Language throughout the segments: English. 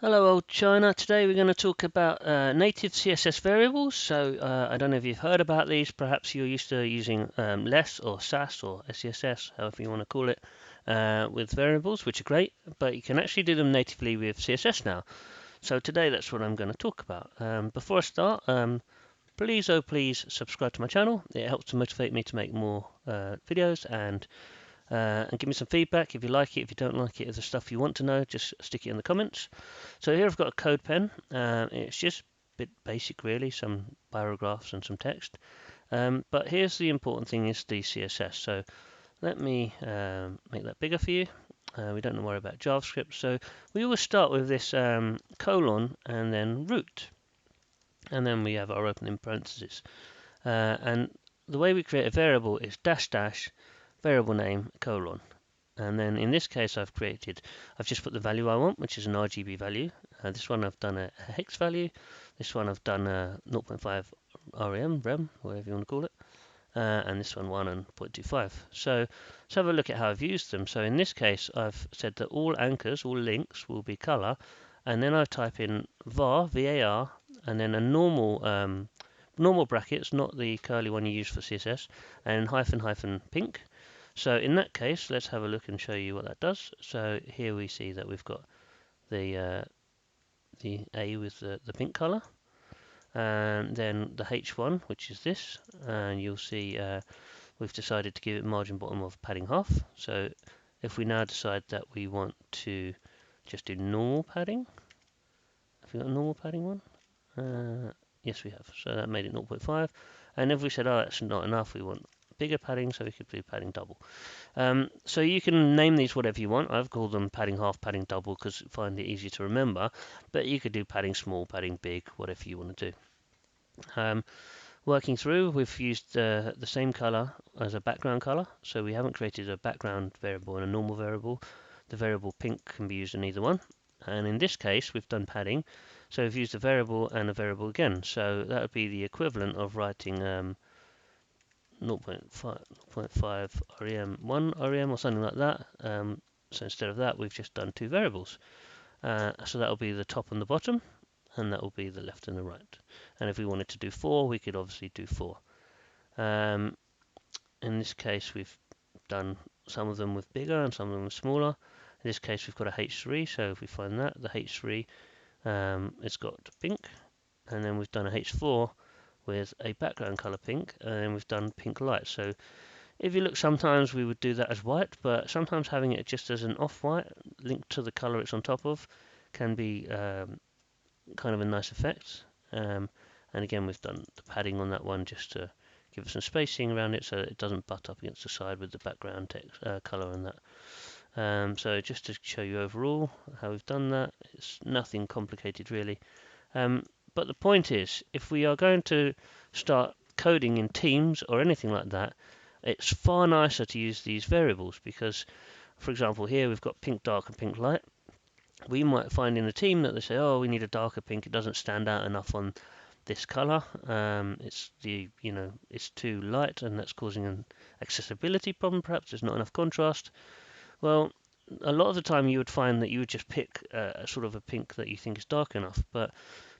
Hello old China, today we're going to talk about native CSS variables. I don't know if you've heard about these, perhaps you're used to using less or SASS or SCSS, however you want to call it, with variables, which are great, but you can actually do them natively with CSS now. So today that's what I'm going to talk about. Before I start, please subscribe to my channel. It helps to motivate me to make more videos and give me some feedback if you like it, if you don't like it, if there's stuff you want to know, just stick it in the comments. So here I've got a code pen. It's just a bit basic really, some paragraphs and some text. But here's the important thing is the CSS. So let me make that bigger for you. We don't worry about JavaScript. So we always start with this colon and then root. And then we have our opening parentheses. And the way we create a variable is dash dash variable name colon. And then in this case I've just put the value I want, which is an RGB value. This one I've done a hex value. This one I've done a 0.5 rem, whatever you want to call it. And this one and 0.25. So let's have a look at how I've used them. So in this case I've said that all anchors, all links will be color. And then I type in var, var, and then a normal brackets, not the curly one you use for CSS, and hyphen pink. So in that case, let's have a look and show you what that does. So here we see that we've got the A with the pink color, and then the H1, which is this, and you'll see we've decided to give it margin bottom of padding half. So if we now decide that we want to just do normal padding, have we got a normal padding one? Yes, we have. So that made it 0.5. And if we said, oh, that's not enough, we want bigger padding, so we could do padding double. So you can name these whatever you want. I've called them padding half, padding double, because I find it easier to remember. But you could do padding small, padding big, whatever you want to do. Working through, we've used the same color as a background color. So we haven't created a background variable and a normal variable. The variable pink can be used in either one. And in this case, we've done padding. So we've used a variable and a variable again. So that would be the equivalent of writing 0.5 rem, 1 rem or something like that. So instead of that, we've just done two variables. So that will be the top and the bottom, and that will be the left and the right. And if we wanted to do 4, we could obviously do 4. In this case, we've done some of them with bigger and some of them with smaller. In this case, we've got a H3, so if we find that, the H3, it's got pink, and then we've done a H4 with a background color pink, and then we've done pink light. So if you look, sometimes we would do that as white, but sometimes having it just as an off-white linked to the color it's on top of can be kind of a nice effect. And again, we've done the padding on that one just to give it some spacing around it so that it doesn't butt up against the side with the background text, color and that. So just to show you overall how we've done that, it's nothing complicated really. But the point is, if we are going to start coding in teams or anything like that, it's far nicer to use these variables because, for example, here we've got pink dark and pink light. We might find in a team that they say, oh, we need a darker pink, it doesn't stand out enough on this color. It's too light and that's causing an accessibility problem, perhaps there's not enough contrast. Well, a lot of the time you would find that you would just pick a sort of a pink that you think is dark enough, but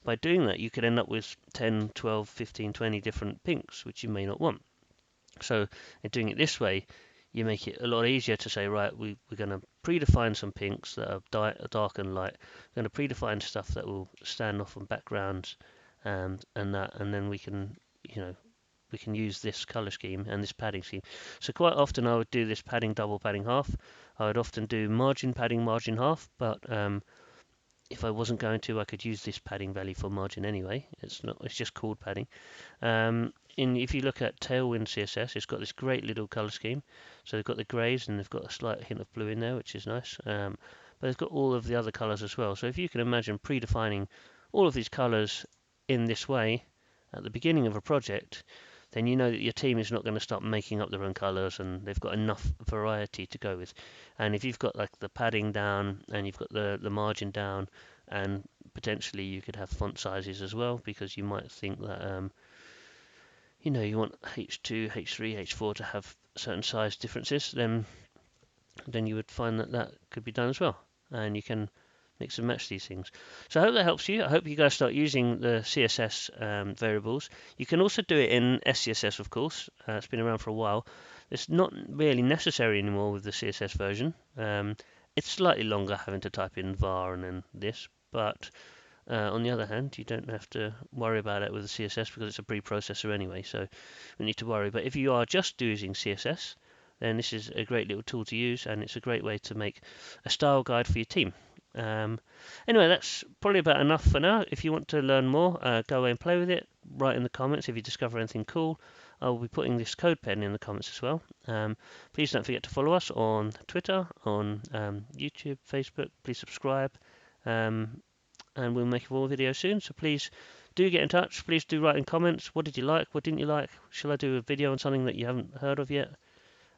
by doing that you could end up with 10, 12, 15, 20 different pinks which you may not want. So in doing it this way, you make it a lot easier to say, right, we're going to predefine some pinks that are dark and light. We're going to predefine stuff that will stand off on backgrounds and then we can, we can use this color scheme and this padding scheme. So quite often I would do this padding double, padding half. I would often do margin padding, margin half, but if I wasn't going to, I could use this padding value for margin anyway. It's just called padding. If you look at Tailwind CSS, it's got this great little color scheme. So they've got the greys and they've got a slight hint of blue in there, which is nice. But they've got all of the other colors as well. So if you can imagine predefining all of these colors in this way at the beginning of a project, then you know that your team is not going to start making up their own colors and they've got enough variety to go with. And if you've got like the padding down and you've got the margin down, and potentially you could have font sizes as well, because you might think that you want H2, H3, H4 to have certain size differences, then you would find that could be done as well. And you can Mix and match these things. So I hope that helps you. I hope you guys start using the CSS variables. You can also do it in SCSS, of course. It's been around for a while. It's not really necessary anymore with the CSS version. It's slightly longer having to type in var and then this, but on the other hand, you don't have to worry about it with the CSS because it's a preprocessor anyway, so we need to worry. But if you are just using CSS, then this is a great little tool to use, and it's a great way to make a style guide for your team. Anyway, that's probably about enough for now. If you want to learn more, go away and play with it. Write in the comments if you discover anything cool. I will be putting this code pen in the comments as well. Please don't forget to follow us on Twitter, on YouTube, Facebook. Please subscribe. And we'll make more videos soon, so please do get in touch. Please do write in comments. What did you like? What didn't you like? Shall I do a video on something that you haven't heard of yet?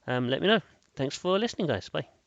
Let me know. Thanks for listening, guys. Bye.